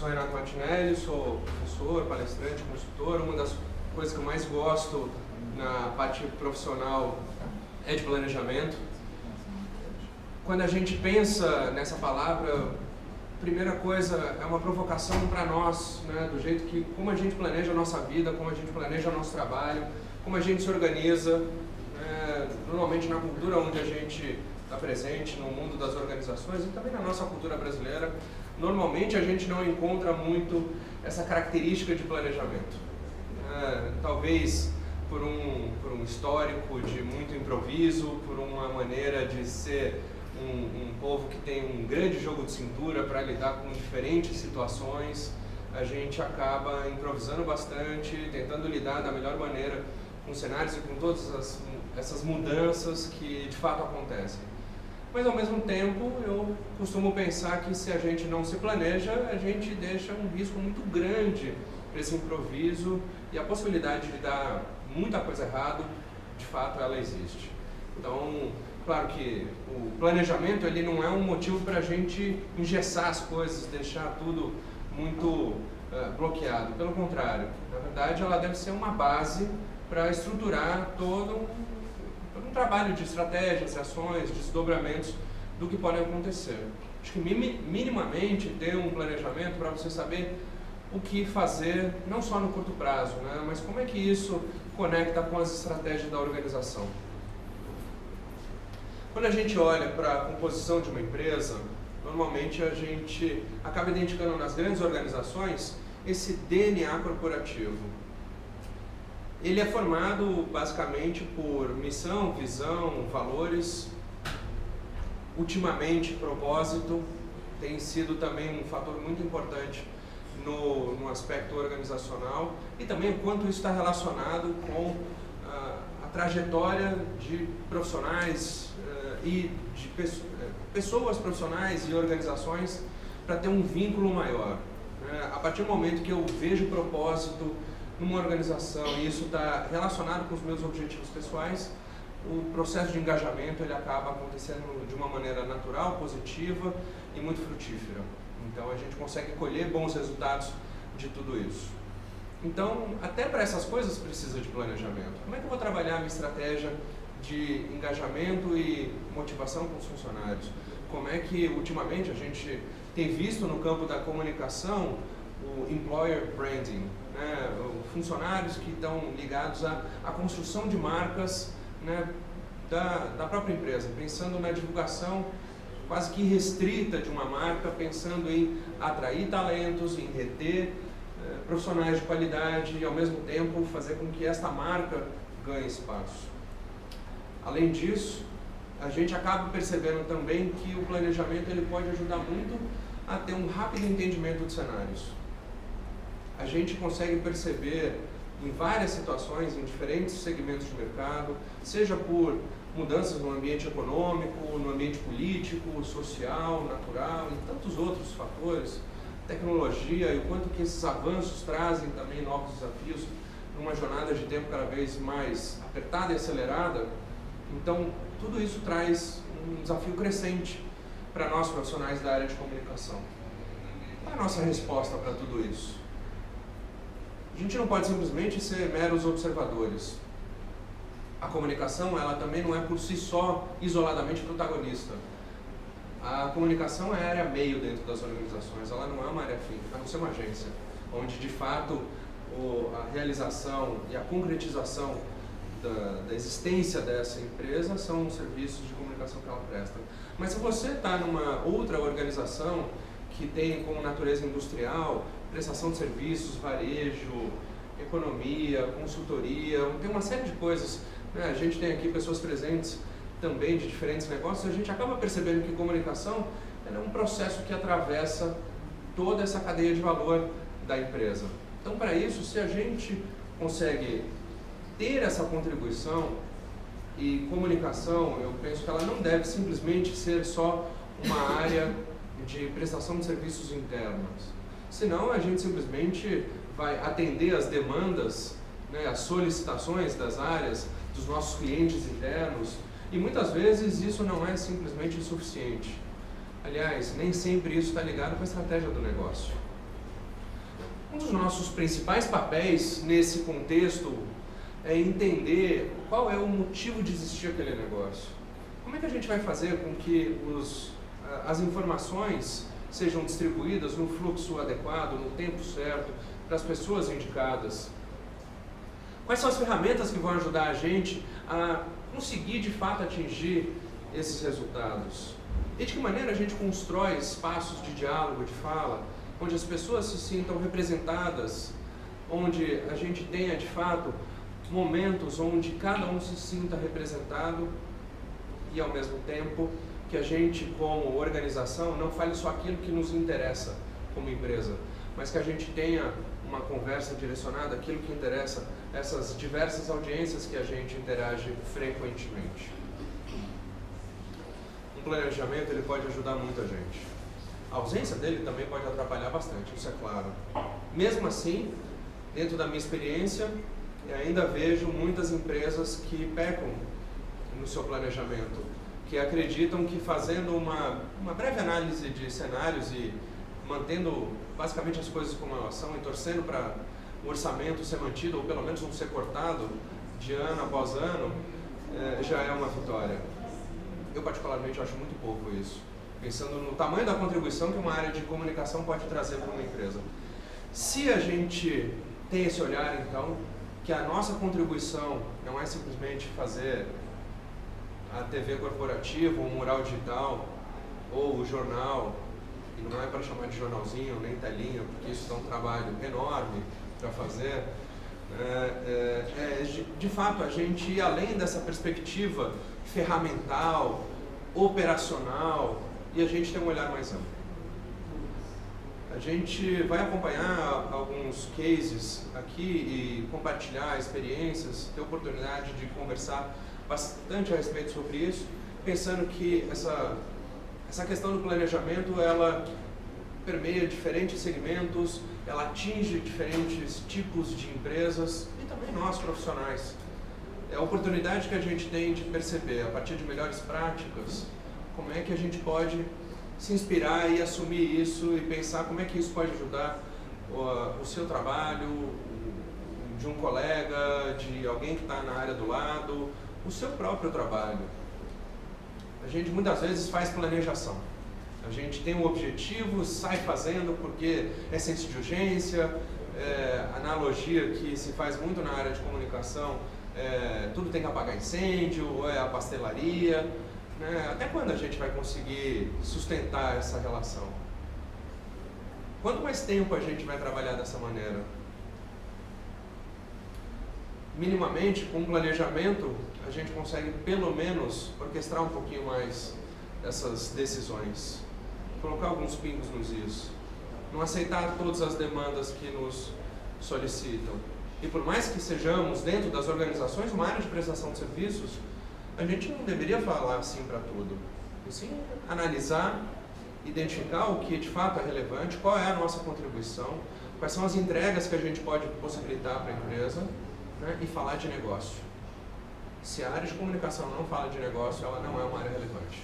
sou Renato Martinelli, sou professor, palestrante, consultor. Uma das coisas que eu mais gosto na parte profissional é de planejamento. Quando a gente pensa nessa palavra, a primeira coisa é uma provocação para nós, né, do jeito que, como a gente planeja a nossa vida, como a gente planeja o nosso trabalho, como a gente se organiza, normalmente na cultura onde a gente está presente, no mundo das organizações e também na nossa cultura brasileira, normalmente a gente não encontra muito essa característica de planejamento. Talvez por um histórico de muito improviso, por uma maneira de ser um povo que tem um grande jogo de cintura para lidar com diferentes situações, a gente acaba improvisando bastante, tentando lidar da melhor maneira com cenários e com todas essas mudanças que de fato acontecem. Mas ao mesmo tempo eu costumo pensar que se a gente não se planeja, a gente deixa um risco muito grande para esse improviso e a possibilidade de dar muita coisa errada, de fato ela existe. Então, claro que o planejamento ele não é um motivo para a gente engessar as coisas, deixar tudo muito bloqueado. Pelo contrário, na verdade ela deve ser uma base para estruturar todo um trabalho de estratégias, de ações, de desdobramentos do que pode acontecer. Acho que minimamente ter um planejamento para você saber o que fazer, não só no curto prazo, né, mas como é que isso conecta com as estratégias da organização. Quando a gente olha para a composição de uma empresa, normalmente a gente acaba identificando nas grandes organizações esse DNA corporativo. Ele é formado basicamente por missão, visão, valores. Ultimamente, propósito tem sido também um fator muito importante no aspecto organizacional e também o quanto isso está relacionado com a trajetória de profissionais e de pessoas profissionais e organizações para ter um vínculo maior. A partir do momento que eu vejo propósito numa organização e isso está relacionado com os meus objetivos pessoais, o processo de engajamento ele acaba acontecendo de uma maneira natural, positiva e muito frutífera. Então a gente consegue colher bons resultados de tudo isso. Então, até para essas coisas precisa de planejamento. Como é que eu vou trabalhar a minha estratégia de engajamento e motivação com os funcionários? Como é que ultimamente a gente tem visto no campo da comunicação o employer branding, né? Funcionários que estão ligados à construção de marcas, né, da própria empresa, pensando na divulgação quase que restrita de uma marca, pensando em atrair talentos, em reter profissionais de qualidade e ao mesmo tempo fazer com que esta marca ganhe espaço. Além disso, a gente acaba percebendo também que o planejamento ele pode ajudar muito a ter um rápido entendimento de cenários. A gente consegue perceber em várias situações, em diferentes segmentos de mercado, seja por mudanças no ambiente econômico, no ambiente político, social, natural e tantos outros fatores, tecnologia e o quanto que esses avanços trazem também novos desafios numa jornada de tempo cada vez mais apertada e acelerada. Então, tudo isso traz um desafio crescente para nós profissionais da área de comunicação. Qual é a nossa resposta para tudo isso? A gente não pode simplesmente ser meros observadores. A comunicação, ela também não é por si só, isoladamente, protagonista. A comunicação é a área meio dentro das organizações, ela não é uma área fim, a não ser uma agência, onde de fato a realização e a concretização da existência dessa empresa são os serviços de comunicação que ela presta. Mas se você está numa outra organização que tem como natureza industrial, prestação de serviços, varejo, economia, consultoria, tem uma série de coisas, né? A gente tem aqui pessoas presentes também de diferentes negócios, a gente acaba percebendo que comunicação é um processo que atravessa toda essa cadeia de valor da empresa. Então, para isso, se a gente consegue ter essa contribuição, e comunicação, eu penso que ela não deve simplesmente ser só uma área de prestação de serviços internos. Senão a gente simplesmente vai atender as demandas, né, as solicitações das áreas, dos nossos clientes internos, e muitas vezes isso não é simplesmente o suficiente. Aliás, nem sempre isso está ligado com a estratégia do negócio. dos nossos principais papéis nesse contexto é entender qual é o motivo de existir aquele negócio. Como é que a gente vai fazer com que as informações sejam distribuídas no fluxo adequado, no tempo certo, para as pessoas indicadas? Quais são as ferramentas que vão ajudar a gente a conseguir de fato atingir esses resultados? E de que maneira a gente constrói espaços de diálogo, de fala, onde as pessoas se sintam representadas, onde a gente tenha de fato momentos onde cada um se sinta representado e ao mesmo tempo que a gente como organização não fale só aquilo que nos interessa como empresa, mas que a gente tenha uma conversa direcionada àquilo que interessa essas diversas audiências que a gente interage frequentemente. Um planejamento ele pode ajudar muito a gente. A ausência dele também pode atrapalhar bastante, isso é claro. Mesmo assim, dentro da minha experiência, eu ainda vejo muitas empresas que pecam no seu planejamento, que acreditam que fazendo uma breve análise de cenários e mantendo basicamente as coisas como elas são e torcendo para o orçamento ser mantido ou pelo menos não ser cortado de ano após ano, já é uma vitória. Eu particularmente acho muito pouco isso, pensando no tamanho da contribuição que uma área de comunicação pode trazer para uma empresa. Se a gente tem esse olhar, então, que a nossa contribuição não é simplesmente fazer a TV corporativa, o mural digital, ou o jornal, e não é para chamar de jornalzinho, nem telinha, porque isso dá um trabalho enorme para fazer, de fato a gente ir além dessa perspectiva ferramental, operacional, e a gente tem um olhar mais amplo. A gente vai acompanhar alguns cases aqui e compartilhar experiências, ter oportunidade de conversar bastante a respeito sobre isso, pensando que essa questão do planejamento, ela permeia diferentes segmentos, ela atinge diferentes tipos de empresas e também nós profissionais. É a oportunidade que a gente tem de perceber, a partir de melhores práticas, como é que a gente pode se inspirar e assumir isso e pensar como é que isso pode ajudar o seu trabalho, de um colega, de alguém que está na área do lado, o seu próprio trabalho. A gente muitas vezes faz planejação. A gente tem um objetivo, sai fazendo porque é senso de urgência, analogia que se faz muito na área de comunicação, tudo tem que apagar incêndio, ou é a pastelaria. Até quando a gente vai conseguir sustentar essa relação? Quanto mais tempo a gente vai trabalhar dessa maneira? Minimamente, com um planejamento, a gente consegue pelo menos orquestrar um pouquinho mais essas decisões. Colocar alguns pingos nos is. Não aceitar todas as demandas que nos solicitam. E por mais que sejamos, dentro das organizações, uma área de prestação de serviços, a gente não deveria falar assim para tudo. E sim analisar, identificar o que de fato é relevante, qual é a nossa contribuição, quais são as entregas que a gente pode possibilitar para a empresa, né, e falar de negócio. Se a área de comunicação não fala de negócio, ela não é uma área relevante.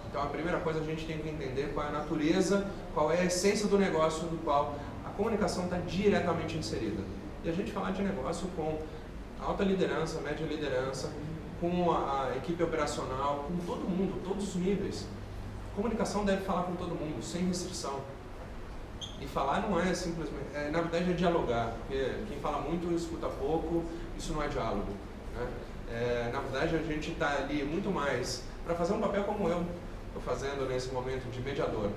Então a primeira coisa a gente tem que entender qual é a natureza, qual é a essência do negócio do qual a comunicação está diretamente inserida. E a gente falar de negócio com alta liderança, média liderança, com a equipe operacional, com todo mundo, todos os níveis. A comunicação deve falar com todo mundo, sem restrição. E falar não é simplesmente, na verdade é dialogar, porque quem fala muito escuta pouco, isso não é diálogo, né? Na verdade a gente está ali muito mais para fazer um papel como eu estou fazendo nesse momento de mediador.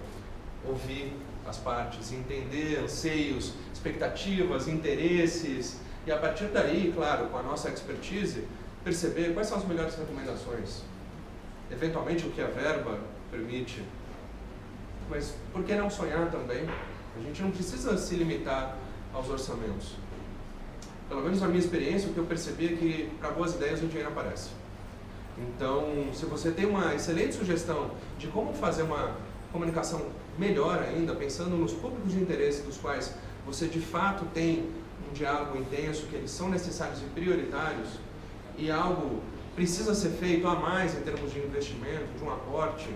Ouvir as partes, entender anseios, expectativas, interesses, e a partir daí, claro, com a nossa expertise, perceber quais são as melhores recomendações. Eventualmente o que a verba permite, mas por que não sonhar também? A gente não precisa se limitar aos orçamentos. Pelo menos na minha experiência, o que eu percebi é que para boas ideias o dinheiro aparece. Então, se você tem uma excelente sugestão de como fazer uma comunicação melhor ainda, pensando nos públicos de interesse dos quais você de fato tem um diálogo intenso, que eles são necessários e prioritários, e algo precisa ser feito a mais em termos de investimento, de um aporte,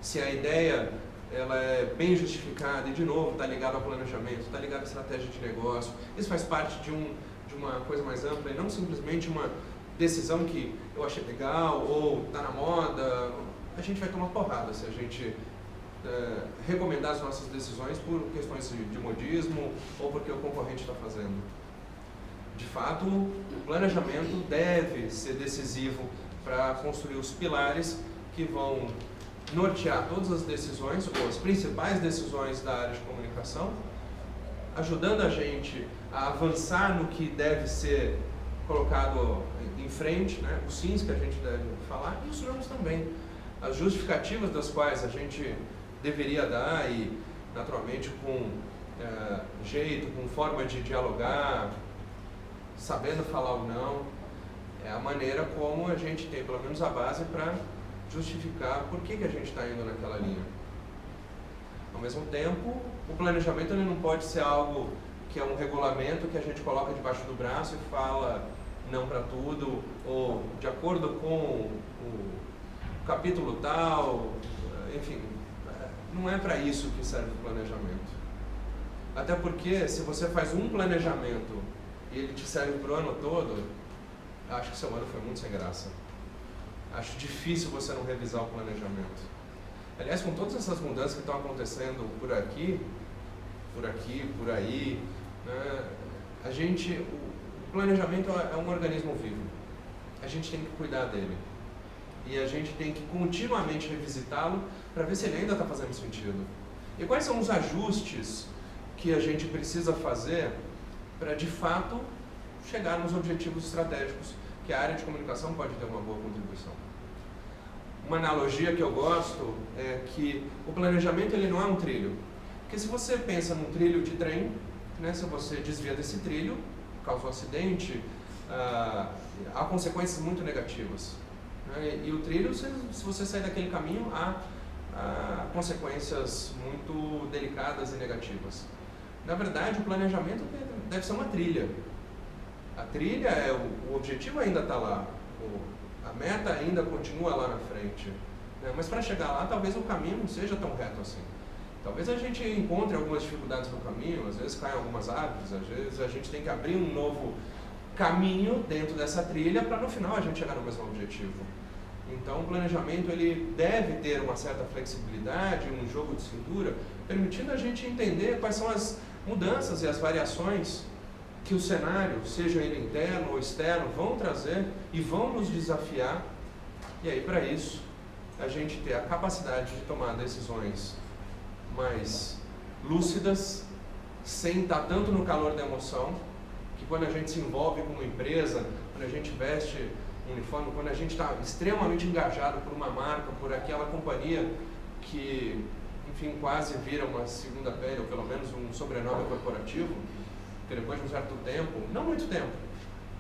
se a ideia ela é bem justificada e, de novo, está ligado ao planejamento, está ligado à estratégia de negócio. Isso faz parte de uma coisa mais ampla e não simplesmente uma decisão que eu achei legal ou está na moda. A gente vai tomar porrada se a gente recomendar as nossas decisões por questões de modismo ou porque o concorrente está fazendo. De fato, o planejamento deve ser decisivo para construir os pilares que vão nortear todas as decisões, ou as principais decisões da área de comunicação, ajudando a gente a avançar no que deve ser colocado em frente, né? Os sims que a gente deve falar e os nãos também. As justificativas das quais a gente deveria dar e, naturalmente, com jeito, com forma de dialogar, sabendo falar ou não, é a maneira como a gente tem, pelo menos, a base para justificar por que a gente está indo naquela linha. Ao mesmo tempo, o planejamento ele não pode ser algo que é um regulamento que a gente coloca debaixo do braço e fala não para tudo, ou de acordo com o capítulo tal, enfim, não é para isso que serve o planejamento. Até porque, se você faz um planejamento e ele te serve para o ano todo, acho que seu ano foi muito sem graça. Acho difícil você não revisar o planejamento. Aliás, com todas essas mudanças que estão acontecendo por aqui, por aí, né, o planejamento é um organismo vivo. A gente tem que cuidar dele. E a gente tem que continuamente revisitá-lo para ver se ele ainda está fazendo sentido. E quais são os ajustes que a gente precisa fazer para, de fato, chegar nos objetivos estratégicos que a área de comunicação pode ter uma boa contribuição. Uma analogia que eu gosto é que o planejamento ele não é um trilho. Porque se você pensa num trilho de trem, né, se você desvia desse trilho, causa um acidente, há consequências muito negativas. Né? E o trilho, se você sair daquele caminho, há consequências muito delicadas e negativas. Na verdade, o planejamento deve ser uma trilha. A trilha, o objetivo ainda está lá, a meta ainda continua lá na frente. Né? Mas para chegar lá, talvez o caminho não seja tão reto assim. Talvez a gente encontre algumas dificuldades no caminho, às vezes caem algumas árvores, às vezes a gente tem que abrir um novo caminho dentro dessa trilha para no final a gente chegar no mesmo objetivo. Então o planejamento ele deve ter uma certa flexibilidade, um jogo de cintura, permitindo a gente entender quais são as mudanças e as variações que o cenário, seja ele interno ou externo, vão trazer e vão nos desafiar. E aí, para isso, a gente ter a capacidade de tomar decisões mais lúcidas, sem estar tanto no calor da emoção, que quando a gente se envolve com uma empresa, quando a gente veste um uniforme, quando a gente está extremamente engajado por uma marca, por aquela companhia que, enfim, quase vira uma segunda pele, ou pelo menos um sobrenome corporativo, que depois de um certo tempo, não muito tempo,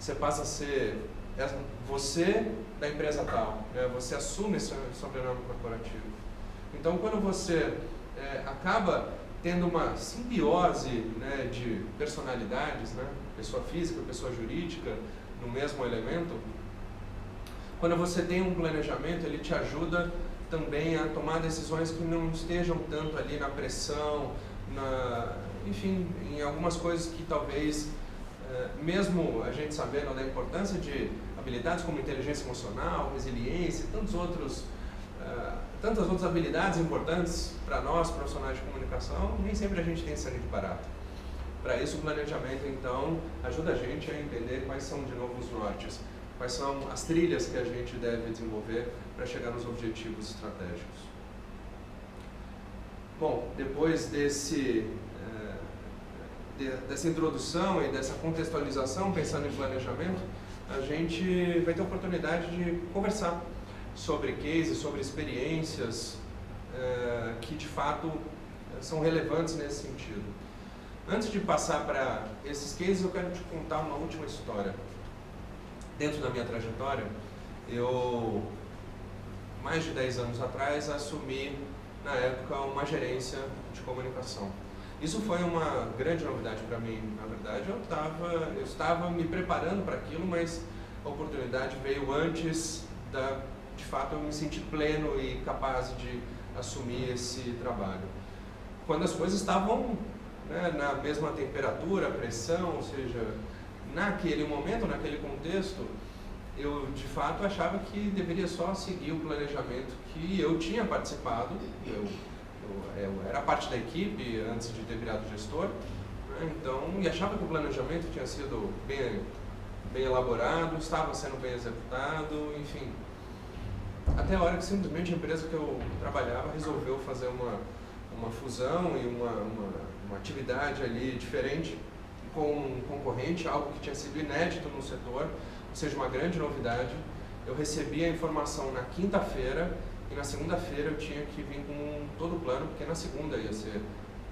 você passa a ser você da empresa tal, né? Você assume esse sobrenome corporativo. Então, quando você acaba tendo uma simbiose, né, de personalidades, né, pessoa física, pessoa jurídica, no mesmo elemento, quando você tem um planejamento, ele te ajuda também a tomar decisões que não estejam tanto ali na pressão, enfim, em algumas coisas que talvez, mesmo a gente sabendo da importância de habilidades como inteligência emocional, resiliência e tantas outras habilidades importantes para nós, profissionais de comunicação, nem sempre a gente tem esse de barato. Para isso, o planejamento, então, ajuda a gente a entender quais são, de novo, os nortes, quais são as trilhas que a gente deve desenvolver para chegar nos objetivos estratégicos. Bom, depois dessa introdução e dessa contextualização, pensando em planejamento, a gente vai ter a oportunidade de conversar sobre cases, sobre experiências que de fato são relevantes nesse sentido. Antes de passar para esses cases, eu quero te contar uma última história. Dentro da minha trajetória, eu, mais de 10 anos atrás, assumi, na época, uma gerência de comunicação. Isso foi uma grande novidade para mim. Na verdade, eu estava me preparando para aquilo, mas a oportunidade veio antes de fato, eu me sentir pleno e capaz de assumir esse trabalho. Quando as coisas estavam, né, na mesma temperatura, pressão, ou seja, naquele momento, naquele contexto, eu de fato achava que deveria só seguir o planejamento que eu tinha participado. Eu era parte da equipe antes de ter virado gestor, né, então, e achava que o planejamento tinha sido bem elaborado, estava sendo bem executado, enfim. Até a hora que simplesmente a empresa que eu trabalhava resolveu fazer uma fusão e uma atividade ali diferente com um concorrente, algo que tinha sido inédito no setor, ou seja, uma grande novidade. Eu recebi a informação na quinta-feira e na segunda-feira eu tinha que vir com todo o plano, porque na segunda ia ser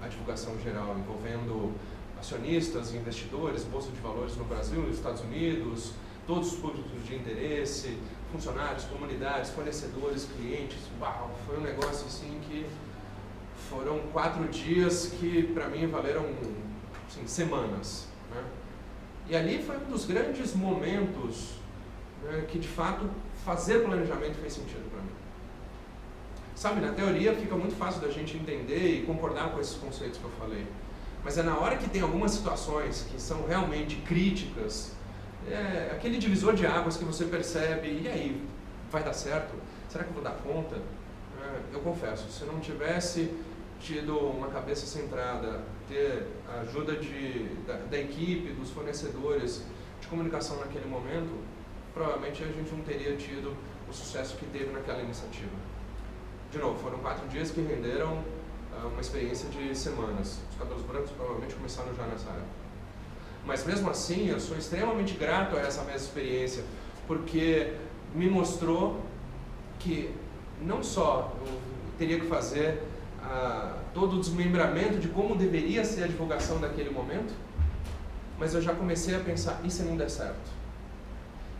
a divulgação geral, envolvendo acionistas, investidores, bolsa de valores no Brasil e nos Estados Unidos, todos os públicos de interesse, funcionários, comunidades, fornecedores, clientes. Uau, foi um negócio assim que foram 4 dias que para mim valeram assim, semanas, né? E ali foi um dos grandes momentos, né, que de fato fazer planejamento fez sentido para mim. Sabe, na teoria fica muito fácil da gente entender e concordar com esses conceitos que eu falei, mas é na hora que tem algumas situações que são realmente críticas, aquele divisor de águas que você percebe, e aí, vai dar certo? Será que eu vou dar conta? Eu confesso, se não tivesse tido uma cabeça centrada, ter a ajuda da equipe, dos fornecedores de comunicação naquele momento, provavelmente a gente não teria tido o sucesso que teve naquela iniciativa. De novo, foram 4 dias que renderam uma experiência de semanas. Os cabelos brancos provavelmente começaram já nessa época. Mas mesmo assim, eu sou extremamente grato a essa mesma experiência, porque me mostrou que não só eu teria que fazer todo o desmembramento de como deveria ser a divulgação daquele momento, mas eu já comecei a pensar, e se não der certo?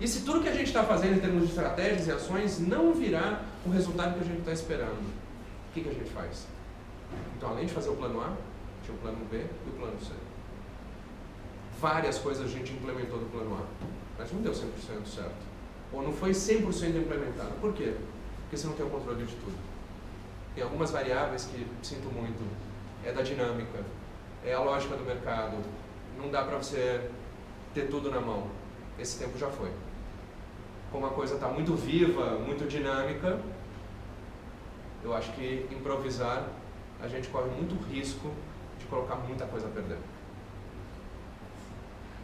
E se tudo que a gente está fazendo em termos de estratégias e ações não virar o resultado que a gente está esperando? O que a gente faz? Então, além de fazer o plano A, tinha o plano B e o plano C. Várias coisas a gente implementou do plano A, mas não deu 100% certo. Ou não foi 100% implementado. Por quê? Porque você não tem o controle de tudo. Tem algumas variáveis que sinto muito. É da dinâmica, é a lógica do mercado. Não dá para você ter tudo na mão. Esse tempo já foi. Como a coisa está muito viva, muito dinâmica, eu acho que improvisar, a gente corre muito risco de colocar muita coisa a perder.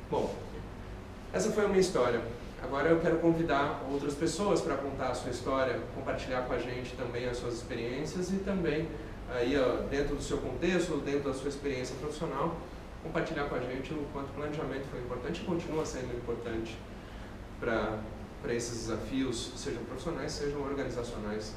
Bom, essa foi a minha história. Agora eu quero convidar outras pessoas para contar a sua história, compartilhar com a gente também as suas experiências e também, aí, dentro do seu contexto, dentro da sua experiência profissional, compartilhar com a gente o quanto o planejamento foi importante e continua sendo importante para esses desafios, sejam profissionais, sejam organizacionais.